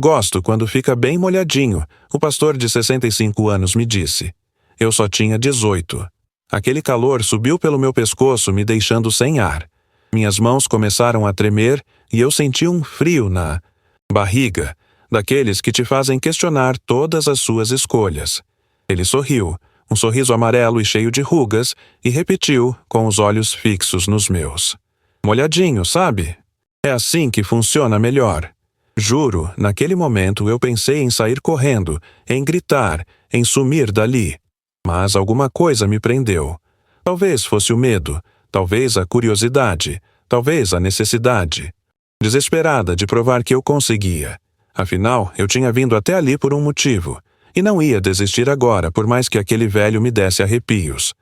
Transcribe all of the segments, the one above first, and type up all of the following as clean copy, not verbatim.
Gosto quando fica bem molhadinho, o pastor de 65 anos me disse. Eu só tinha 18. Aquele calor subiu pelo meu pescoço, me deixando sem ar. Minhas mãos começaram a tremer e eu senti um frio na barriga, daqueles que te fazem questionar todas as suas escolhas. Ele sorriu, um sorriso amarelo e cheio de rugas, e repetiu, com os olhos fixos nos meus. Molhadinho, sabe? É assim que funciona melhor. Juro, naquele momento eu pensei em sair correndo, em gritar, em sumir dali. Mas alguma coisa me prendeu. Talvez fosse o medo, talvez a curiosidade, talvez a necessidade. Desesperada de provar que eu conseguia. Afinal, eu tinha vindo até ali por um motivo, e não ia desistir agora, por mais que aquele velho me desse arrepios.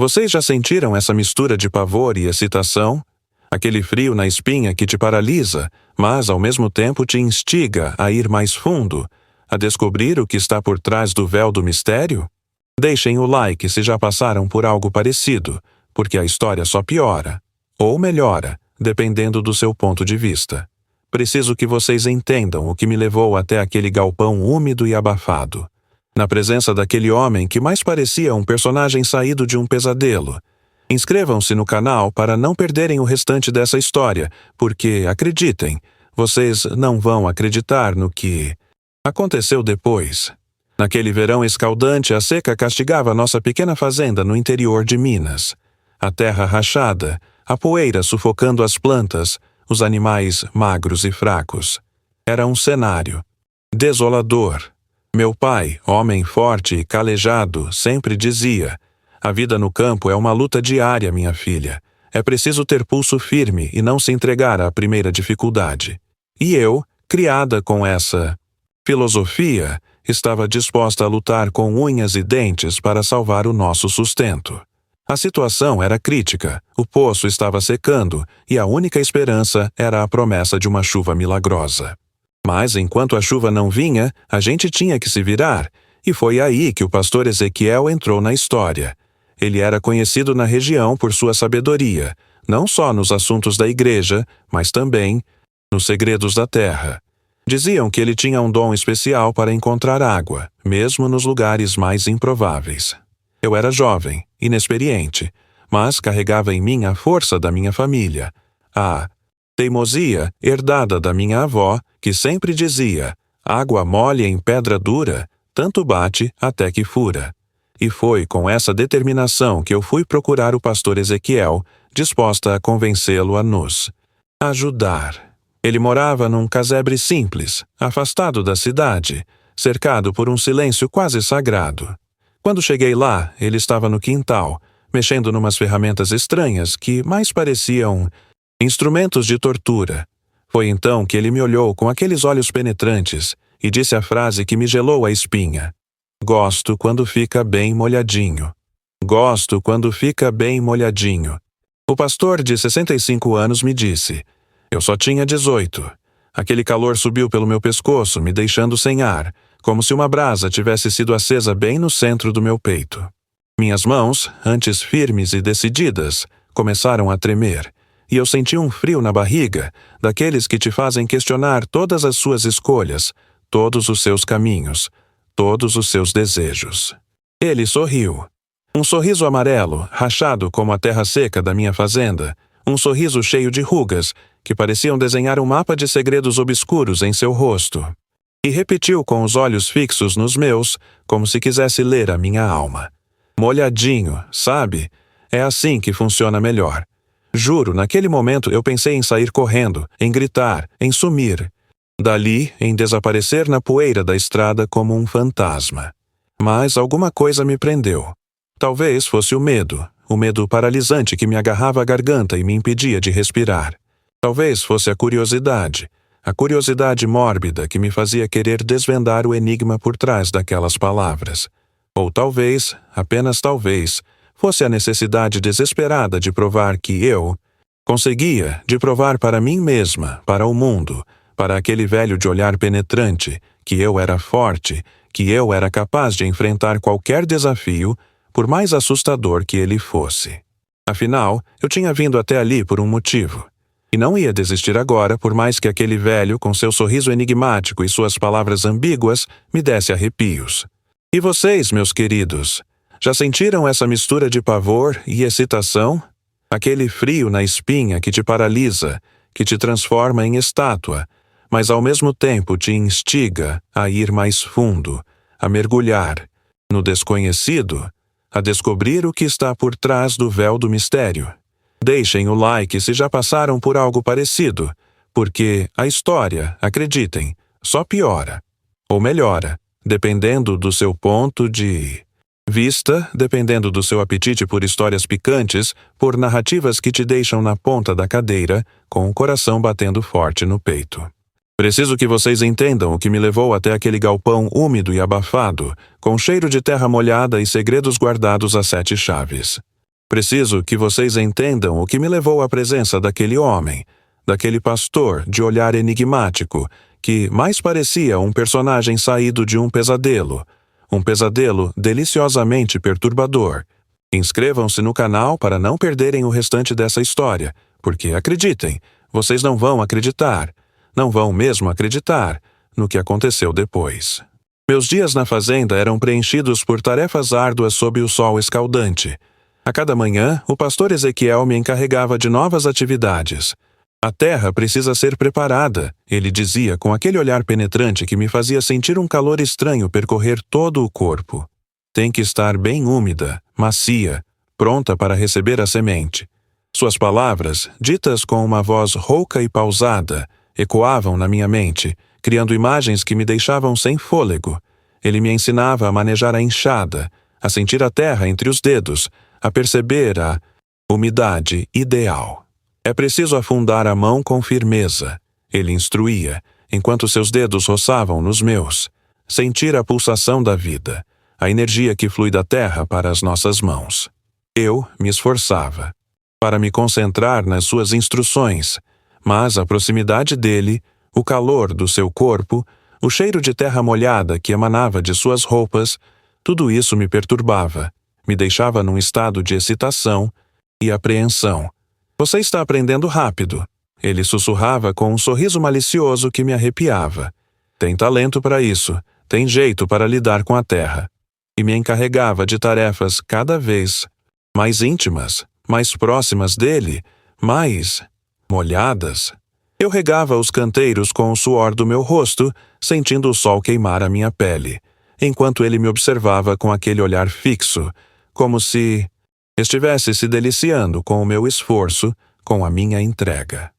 Vocês já sentiram essa mistura de pavor e excitação? Aquele frio na espinha que te paralisa, mas ao mesmo tempo te instiga a ir mais fundo, a descobrir o que está por trás do véu do mistério? Deixem o like se já passaram por algo parecido, porque a história só piora, ou melhora, dependendo do seu ponto de vista. Preciso que vocês entendam o que me levou até aquele galpão úmido e abafado. Na presença daquele homem que mais parecia um personagem saído de um pesadelo. Inscrevam-se no canal para não perderem o restante dessa história, porque, acreditem, vocês não vão acreditar no que aconteceu depois. Naquele verão escaldante, a seca castigava nossa pequena fazenda no interior de Minas. A terra rachada, a poeira sufocando as plantas, os animais magros e fracos. Era um cenário desolador. Meu pai, homem forte e calejado, sempre dizia: a vida no campo é uma luta diária, minha filha. É preciso ter pulso firme e não se entregar à primeira dificuldade. E eu, criada com essa filosofia, estava disposta a lutar com unhas e dentes para salvar o nosso sustento. A situação era crítica, o poço estava secando e a única esperança era a promessa de uma chuva milagrosa. Mas enquanto a chuva não vinha, a gente tinha que se virar, e foi aí que o pastor Ezequiel entrou na história. Ele era conhecido na região por sua sabedoria, não só nos assuntos da igreja, mas também nos segredos da terra. Diziam que ele tinha um dom especial para encontrar água, mesmo nos lugares mais improváveis. Eu era jovem, inexperiente, mas carregava em mim a força da minha família, a teimosia herdada da minha avó, que sempre dizia: água mole em pedra dura, tanto bate até que fura. E foi com essa determinação que eu fui procurar o pastor Ezequiel, disposta a convencê-lo a nos ajudar. Ele morava num casebre simples, afastado da cidade, cercado por um silêncio quase sagrado. Quando cheguei lá, ele estava no quintal, mexendo numas ferramentas estranhas que mais pareciam instrumentos de tortura. Foi então que ele me olhou com aqueles olhos penetrantes e disse a frase que me gelou a espinha. Gosto quando fica bem molhadinho. Gosto quando fica bem molhadinho. O pastor de 65 anos me disse. Eu só tinha 18. Aquele calor subiu pelo meu pescoço, me deixando sem ar, como se uma brasa tivesse sido acesa bem no centro do meu peito. Minhas mãos, antes firmes e decididas, começaram a tremer, e eu senti um frio na barriga, daqueles que te fazem questionar todas as suas escolhas, todos os seus caminhos, todos os seus desejos. Ele sorriu. Um sorriso amarelo, rachado como a terra seca da minha fazenda, um sorriso cheio de rugas, que pareciam desenhar um mapa de segredos obscuros em seu rosto. E repetiu com os olhos fixos nos meus, como se quisesse ler a minha alma. Molhadinho, sabe? É assim que funciona melhor. Juro, naquele momento eu pensei em sair correndo, em gritar, em sumir. Dali, em desaparecer na poeira da estrada como um fantasma. Mas alguma coisa me prendeu. Talvez fosse o medo paralisante que me agarrava à garganta e me impedia de respirar. Talvez fosse a curiosidade mórbida que me fazia querer desvendar o enigma por trás daquelas palavras. Ou talvez, apenas talvez, fosse a necessidade desesperada de provar que eu conseguia, de provar para mim mesma, para o mundo, para aquele velho de olhar penetrante, que eu era forte, que eu era capaz de enfrentar qualquer desafio, por mais assustador que ele fosse. Afinal, eu tinha vindo até ali por um motivo. E não ia desistir agora, por mais que aquele velho, com seu sorriso enigmático e suas palavras ambíguas, me desse arrepios. E vocês, meus queridos, já sentiram essa mistura de pavor e excitação? Aquele frio na espinha que te paralisa, que te transforma em estátua, mas ao mesmo tempo te instiga a ir mais fundo, a mergulhar no desconhecido, a descobrir o que está por trás do véu do mistério. Deixem o like se já passaram por algo parecido, porque a história, acreditem, só piora, ou melhora, dependendo do seu ponto de vista, dependendo do seu apetite por histórias picantes, por narrativas que te deixam na ponta da cadeira, com o coração batendo forte no peito. Preciso que vocês entendam o que me levou até aquele galpão úmido e abafado, com cheiro de terra molhada e segredos guardados a 7 chaves. Preciso que vocês entendam o que me levou à presença daquele homem, daquele pastor de olhar enigmático, que mais parecia um personagem saído de um pesadelo deliciosamente perturbador. Inscrevam-se no canal para não perderem o restante dessa história, porque, acreditem, vocês não vão acreditar, não vão mesmo acreditar no que aconteceu depois. Meus dias na fazenda eram preenchidos por tarefas árduas sob o sol escaldante. A cada manhã, o pastor Ezequiel me encarregava de novas atividades. A terra precisa ser preparada, ele dizia com aquele olhar penetrante que me fazia sentir um calor estranho percorrer todo o corpo. Tem que estar bem úmida, macia, pronta para receber a semente. Suas palavras, ditas com uma voz rouca e pausada, ecoavam na minha mente, criando imagens que me deixavam sem fôlego. Ele me ensinava a manejar a enxada, a sentir a terra entre os dedos, a perceber a umidade ideal. É preciso afundar a mão com firmeza, ele instruía, enquanto seus dedos roçavam nos meus. Sentir a pulsação da vida, a energia que flui da terra para as nossas mãos. Eu me esforçava para me concentrar nas suas instruções, mas a proximidade dele, o calor do seu corpo, o cheiro de terra molhada que emanava de suas roupas, tudo isso me perturbava. Me deixava num estado de excitação e apreensão. Você está aprendendo rápido, ele sussurrava com um sorriso malicioso que me arrepiava. Tem talento para isso, tem jeito para lidar com a terra. E me encarregava de tarefas cada vez mais íntimas, mais próximas dele, mais molhadas. Eu regava os canteiros com o suor do meu rosto, sentindo o sol queimar a minha pele, enquanto ele me observava com aquele olhar fixo, como se estivesse se deliciando com o meu esforço, com a minha entrega.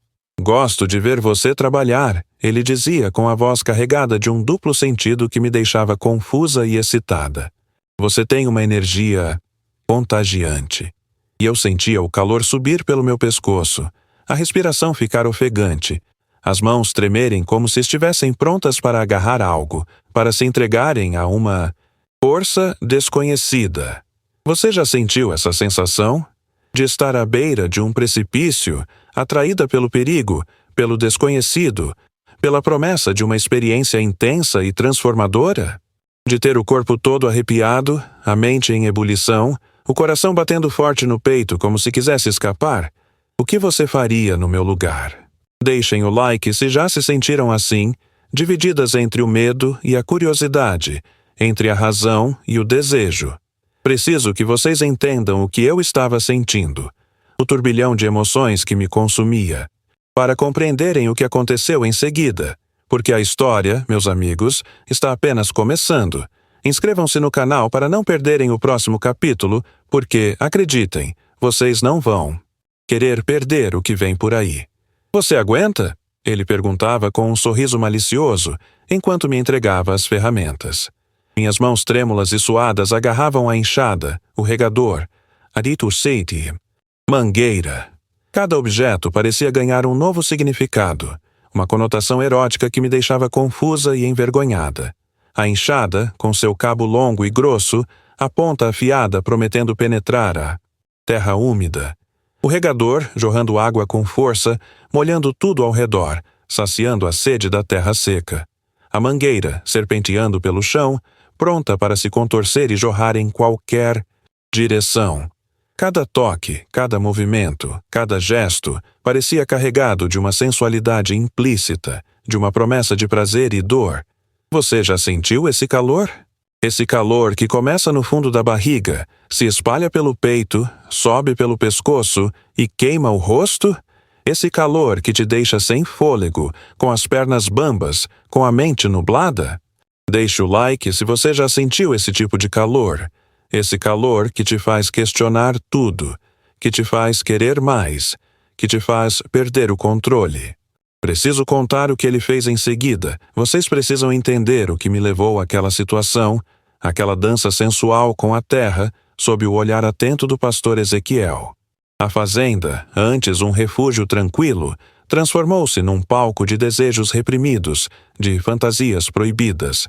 Gosto de ver você trabalhar, ele dizia com a voz carregada de um duplo sentido que me deixava confusa e excitada. Você tem uma energia contagiante. E eu sentia o calor subir pelo meu pescoço, a respiração ficar ofegante, as mãos tremerem como se estivessem prontas para agarrar algo, para se entregarem a uma força desconhecida. Você já sentiu essa sensação? De estar à beira de um precipício, atraída pelo perigo, pelo desconhecido, pela promessa de uma experiência intensa e transformadora? De ter o corpo todo arrepiado, a mente em ebulição, o coração batendo forte no peito como se quisesse escapar? O que você faria no meu lugar? Deixem o like se já se sentiram assim, divididas entre o medo e a curiosidade, entre a razão e o desejo. Preciso que vocês entendam o que eu estava sentindo, o turbilhão de emoções que me consumia, para compreenderem o que aconteceu em seguida, porque a história, meus amigos, está apenas começando. Inscrevam-se no canal para não perderem o próximo capítulo, porque, acreditem, vocês não vão querer perder o que vem por aí. Você aguenta? Ele perguntava com um sorriso malicioso, enquanto me entregava as ferramentas. Minhas mãos trêmulas e suadas agarravam a enxada, o regador, arito-seiti, mangueira. Cada objeto parecia ganhar um novo significado, uma conotação erótica que me deixava confusa e envergonhada. A enxada, com seu cabo longo e grosso, a ponta afiada prometendo penetrar a terra úmida. O regador, jorrando água com força, molhando tudo ao redor, saciando a sede da terra seca. A mangueira, serpenteando pelo chão, pronta para se contorcer e jorrar em qualquer direção. Cada toque, cada movimento, cada gesto parecia carregado de uma sensualidade implícita, de uma promessa de prazer e dor. Você já sentiu esse calor? Esse calor que começa no fundo da barriga, se espalha pelo peito, sobe pelo pescoço e queima o rosto? Esse calor que te deixa sem fôlego, com as pernas bambas, com a mente nublada? Deixe o like se você já sentiu esse tipo de calor. Esse calor que te faz questionar tudo, que te faz querer mais, que te faz perder o controle. Preciso contar o que ele fez em seguida. Vocês precisam entender o que me levou àquela situação, aquela dança sensual com a terra, sob o olhar atento do pastor Ezequiel. A fazenda, antes um refúgio tranquilo, transformou-se num palco de desejos reprimidos, de fantasias proibidas.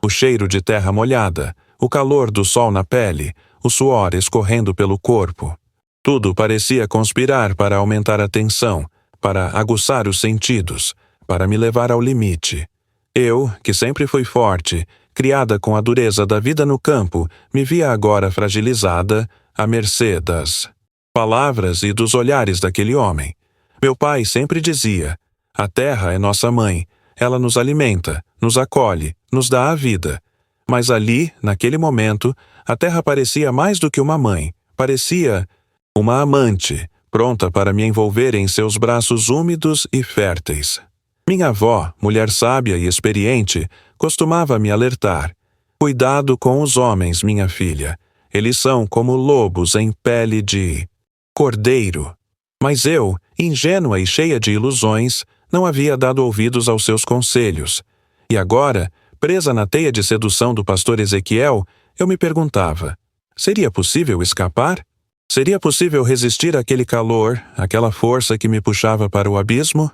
O cheiro de terra molhada, o calor do sol na pele, o suor escorrendo pelo corpo. Tudo parecia conspirar para aumentar a tensão, para aguçar os sentidos, para me levar ao limite. Eu, que sempre fui forte, criada com a dureza da vida no campo, me via agora fragilizada, à mercê das palavras e dos olhares daquele homem. Meu pai sempre dizia: a terra é nossa mãe, ela nos alimenta, nos acolhe, nos dá a vida. Mas ali, naquele momento, a terra parecia mais do que uma mãe, parecia uma amante, pronta para me envolver em seus braços úmidos e férteis. Minha avó, mulher sábia e experiente, costumava me alertar: cuidado com os homens, minha filha. Eles são como lobos em pele de cordeiro. Mas eu, ingênua e cheia de ilusões, não havia dado ouvidos aos seus conselhos. E agora, presa na teia de sedução do pastor Ezequiel, eu me perguntava: seria possível escapar? Seria possível resistir àquele calor, àquela força que me puxava para o abismo?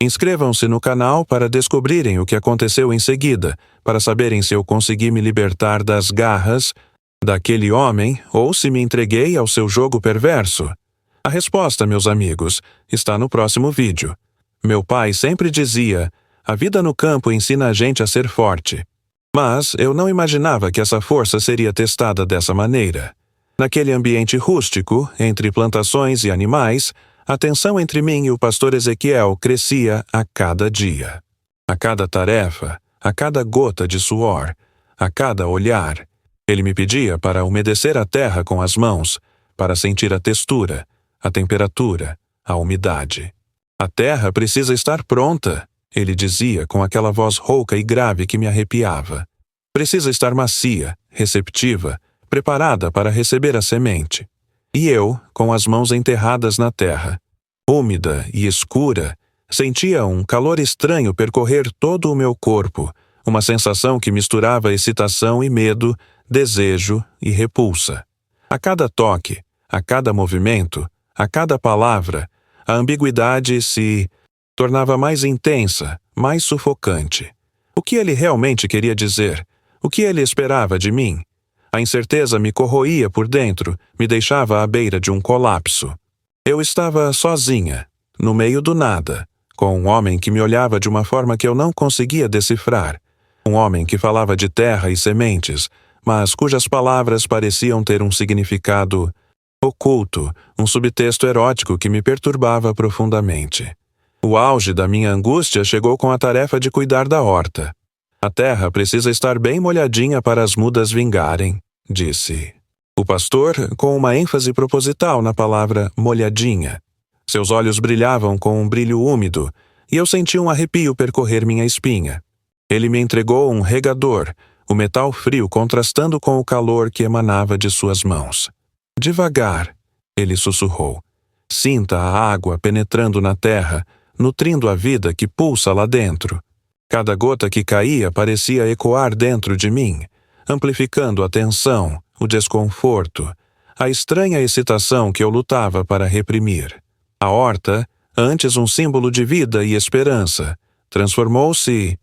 Inscrevam-se no canal para descobrirem o que aconteceu em seguida, para saberem se eu consegui me libertar das garras daquele homem ou se me entreguei ao seu jogo perverso. A resposta, meus amigos, está no próximo vídeo. Meu pai sempre dizia: a vida no campo ensina a gente a ser forte. Mas eu não imaginava que essa força seria testada dessa maneira. Naquele ambiente rústico, entre plantações e animais, a tensão entre mim e o pastor Ezequiel crescia a cada dia. A cada tarefa, a cada gota de suor, a cada olhar. Ele me pedia para umedecer a terra com as mãos, para sentir a textura, a temperatura, a umidade. A terra precisa estar pronta, ele dizia com aquela voz rouca e grave que me arrepiava. Precisa estar macia, receptiva, preparada para receber a semente. E eu, com as mãos enterradas na terra, úmida e escura, sentia um calor estranho percorrer todo o meu corpo, uma sensação que misturava excitação e medo, desejo e repulsa. A cada toque, a cada movimento, a cada palavra, a ambiguidade se tornava mais intensa, mais sufocante. O que ele realmente queria dizer? O que ele esperava de mim? A incerteza me corroía por dentro, me deixava à beira de um colapso. Eu estava sozinha, no meio do nada, com um homem que me olhava de uma forma que eu não conseguia decifrar. Um homem que falava de terra e sementes, mas cujas palavras pareciam ter um significado oculto, um subtexto erótico que me perturbava profundamente. O auge da minha angústia chegou com a tarefa de cuidar da horta. A terra precisa estar bem molhadinha para as mudas vingarem, disse o pastor, com uma ênfase proposital na palavra molhadinha. Seus olhos brilhavam com um brilho úmido, e eu senti um arrepio percorrer minha espinha. Ele me entregou um regador, o metal frio contrastando com o calor que emanava de suas mãos. Devagar, ele sussurrou. Sinta a água penetrando na terra, nutrindo a vida que pulsa lá dentro. Cada gota que caía parecia ecoar dentro de mim, amplificando a tensão, o desconforto, a estranha excitação que eu lutava para reprimir. A horta, antes um símbolo de vida e esperança, transformou-se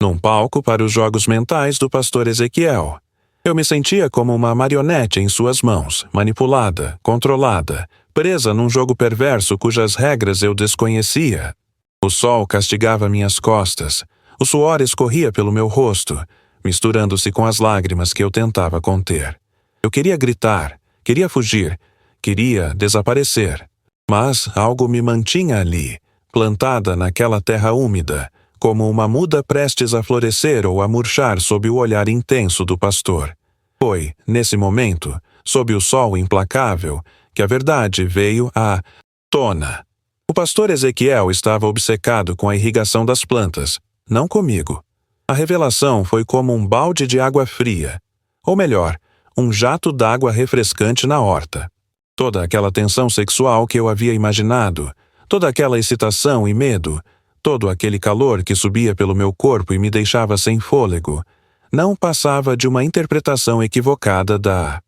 num palco para os jogos mentais do pastor Ezequiel. Eu me sentia como uma marionete em suas mãos, manipulada, controlada, presa num jogo perverso cujas regras eu desconhecia. O sol castigava minhas costas, o suor escorria pelo meu rosto, misturando-se com as lágrimas que eu tentava conter. Eu queria gritar, queria fugir, Queria desaparecer. Mas algo me mantinha ali, plantada naquela terra úmida, como uma muda prestes a florescer ou a murchar sob o olhar intenso do pastor. Foi, nesse momento, sob o sol implacável, que a verdade veio à tona. O pastor Ezequiel estava obcecado com a irrigação das plantas, não comigo. A revelação foi como um balde de água fria, ou melhor, um jato d'água refrescante na horta. Toda aquela tensão sexual que eu havia imaginado, toda aquela excitação e medo, todo aquele calor que subia pelo meu corpo e me deixava sem fôlego, não passava de uma interpretação equivocada da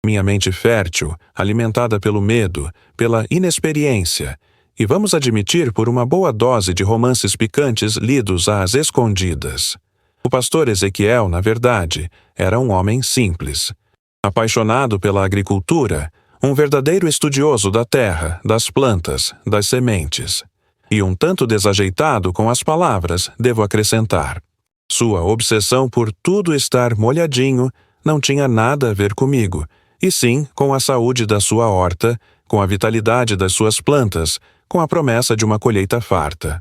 minha mente fértil, alimentada pelo medo, pela inexperiência, e vamos admitir por uma boa dose de romances picantes lidos às escondidas. O pastor Ezequiel, na verdade, era um homem simples. Apaixonado pela agricultura, um verdadeiro estudioso da terra, das plantas, das sementes. E um tanto desajeitado com as palavras, devo acrescentar. Sua obsessão por tudo estar molhadinho não tinha nada a ver comigo, e sim com a saúde da sua horta, com a vitalidade das suas plantas, com a promessa de uma colheita farta.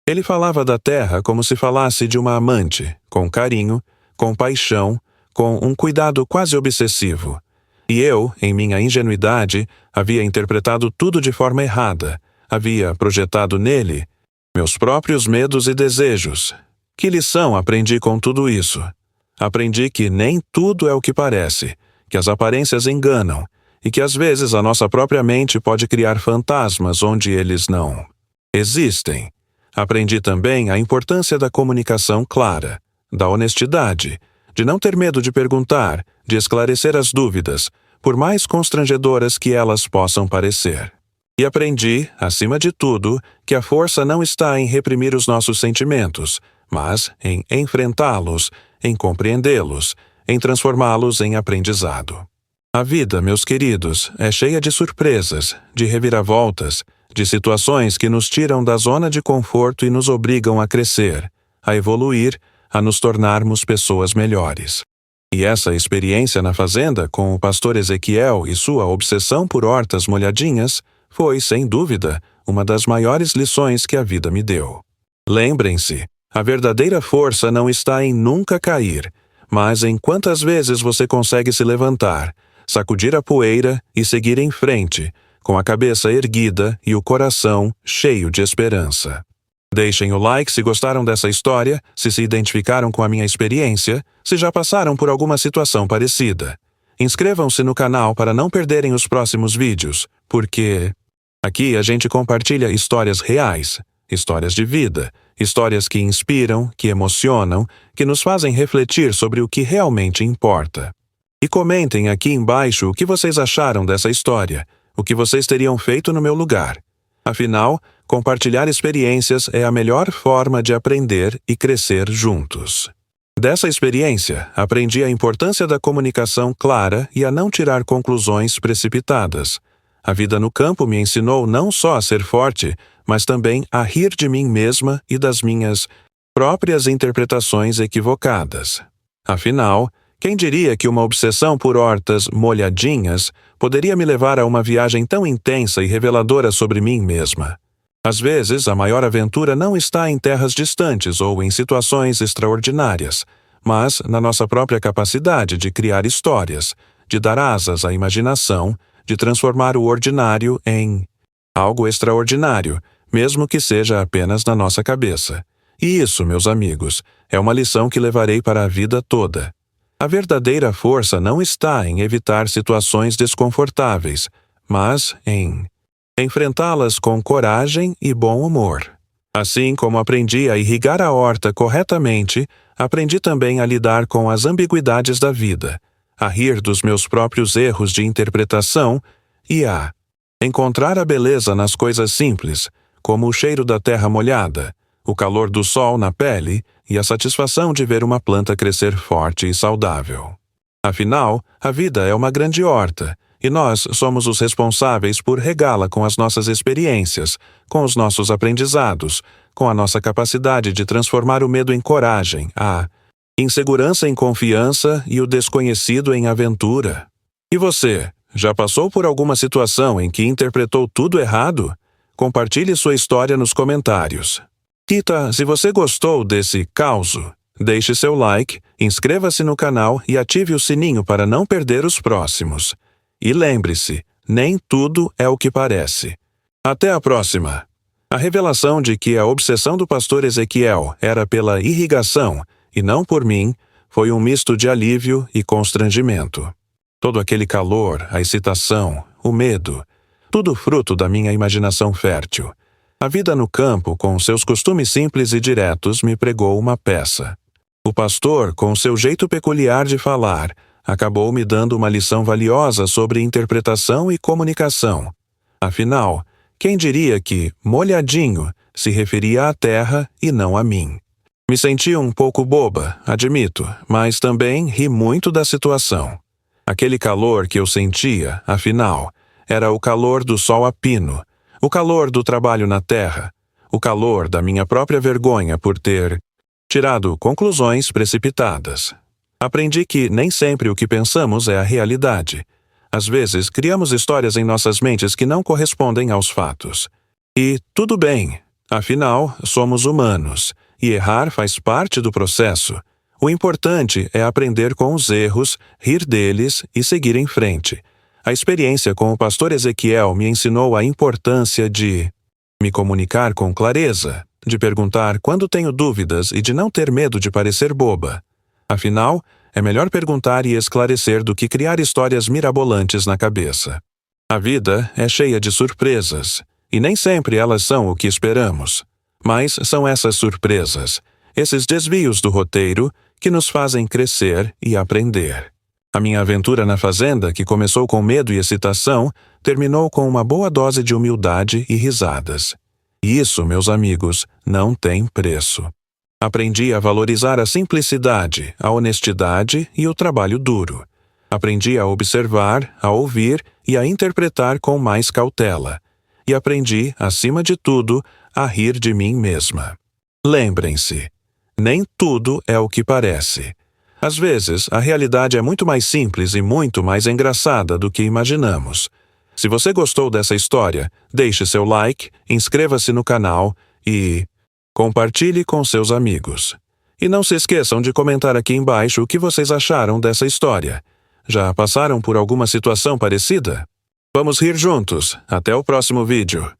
Ele falava da terra como se falasse de uma amante, com carinho, com paixão, com um cuidado quase obsessivo. E eu, em minha ingenuidade, havia interpretado tudo de forma errada, havia projetado nele meus próprios medos e desejos. Que lição aprendi com tudo isso? Aprendi que nem tudo é o que parece, que as aparências enganam, e que às vezes a nossa própria mente pode criar fantasmas onde eles não existem. Aprendi também a importância da comunicação clara, da honestidade, de não ter medo de perguntar, de esclarecer as dúvidas, por mais constrangedoras que elas possam parecer. E aprendi, acima de tudo, que a força não está em reprimir os nossos sentimentos, mas em enfrentá-los, em compreendê-los, em transformá-los em aprendizado. A vida, meus queridos, é cheia de surpresas, de reviravoltas, de situações que nos tiram da zona de conforto e nos obrigam a crescer, a evoluir, a nos tornarmos pessoas melhores. E essa experiência na fazenda com o pastor Ezequiel e sua obsessão por hortas molhadinhas foi, sem dúvida, uma das maiores lições que a vida me deu. Lembrem-se, a verdadeira força não está em nunca cair, mas em quantas vezes você consegue se levantar, sacudir a poeira e seguir em frente, com a cabeça erguida e o coração cheio de esperança. Deixem o like se gostaram dessa história, se identificaram com a minha experiência, se já passaram por alguma situação parecida. Inscrevam-se no canal para não perderem os próximos vídeos, porque aqui a gente compartilha histórias reais, histórias de vida, histórias que inspiram, que emocionam, que nos fazem refletir sobre o que realmente importa. E comentem aqui embaixo o que vocês acharam dessa história, o que vocês teriam feito no meu lugar. Afinal, compartilhar experiências é a melhor forma de aprender e crescer juntos. Dessa experiência, aprendi a importância da comunicação clara e a não tirar conclusões precipitadas. A vida no campo me ensinou não só a ser forte, mas também a rir de mim mesma e das minhas próprias interpretações equivocadas. Afinal, quem diria que uma obsessão por hortas molhadinhas poderia me levar a uma viagem tão intensa e reveladora sobre mim mesma? Às vezes, a maior aventura não está em terras distantes ou em situações extraordinárias, mas na nossa própria capacidade de criar histórias, de dar asas à imaginação, de transformar o ordinário em algo extraordinário, mesmo que seja apenas na nossa cabeça. E isso, meus amigos, é uma lição que levarei para a vida toda. A verdadeira força não está em evitar situações desconfortáveis, mas em enfrentá-las com coragem e bom humor. Assim como aprendi a irrigar a horta corretamente, aprendi também a lidar com as ambiguidades da vida, a rir dos meus próprios erros de interpretação e a encontrar a beleza nas coisas simples, como o cheiro da terra molhada, o calor do sol na pele e a satisfação de ver uma planta crescer forte e saudável. Afinal, a vida é uma grande horta, e nós somos os responsáveis por regá-la com as nossas experiências, com os nossos aprendizados, com a nossa capacidade de transformar o medo em coragem, a insegurança em confiança e o desconhecido em aventura. E você, Já passou por alguma situação em que interpretou tudo errado? Compartilhe sua história nos comentários. Se você gostou desse causo, deixe seu like, inscreva-se no canal e ative o sininho para não perder os próximos. E lembre-se, nem tudo é o que parece. Até a próxima! A revelação de que a obsessão do pastor Ezequiel era pela irrigação e não por mim foi um misto de alívio e constrangimento. Todo aquele calor, a excitação, o medo, tudo fruto da minha imaginação fértil. A vida no campo, com seus costumes simples e diretos, me pregou uma peça. O pastor, com seu jeito peculiar de falar, acabou me dando uma lição valiosa sobre interpretação e comunicação. Afinal, quem diria que molhadinho se referia à terra e não a mim? Me senti um pouco boba, admito, mas também ri muito da situação. Aquele calor que eu sentia, afinal, era o calor do sol a pino, o calor do trabalho na terra, o calor da minha própria vergonha por ter tirado conclusões precipitadas. Aprendi que nem sempre o que pensamos é a realidade. Às vezes, criamos histórias em nossas mentes que não correspondem aos fatos. E tudo bem, afinal, somos humanos, e errar faz parte do processo. O importante é aprender com os erros, rir deles e seguir em frente. A experiência com o pastor Ezequiel me ensinou a importância de me comunicar com clareza, de perguntar quando tenho dúvidas e de não ter medo de parecer boba. Afinal, é melhor perguntar e esclarecer do que criar histórias mirabolantes na cabeça. A vida é cheia de surpresas, e nem sempre elas são o que esperamos. Mas são essas surpresas, esses desvios do roteiro, que nos fazem crescer e aprender. A minha aventura na fazenda, que começou com medo e excitação, terminou com uma boa dose de humildade e risadas. E isso, meus amigos, não tem preço. Aprendi a valorizar a simplicidade, a honestidade e o trabalho duro. Aprendi a observar, a ouvir e a interpretar com mais cautela. E aprendi, acima de tudo, a rir de mim mesma. Lembrem-se, nem tudo é o que parece. Às vezes, a realidade é muito mais simples e muito mais engraçada do que imaginamos. Se você gostou dessa história, deixe seu like, inscreva-se no canal e compartilhe com seus amigos. E não se esqueçam de comentar aqui embaixo o que vocês acharam dessa história. Já passaram por alguma situação parecida? Vamos rir juntos. Até o próximo vídeo.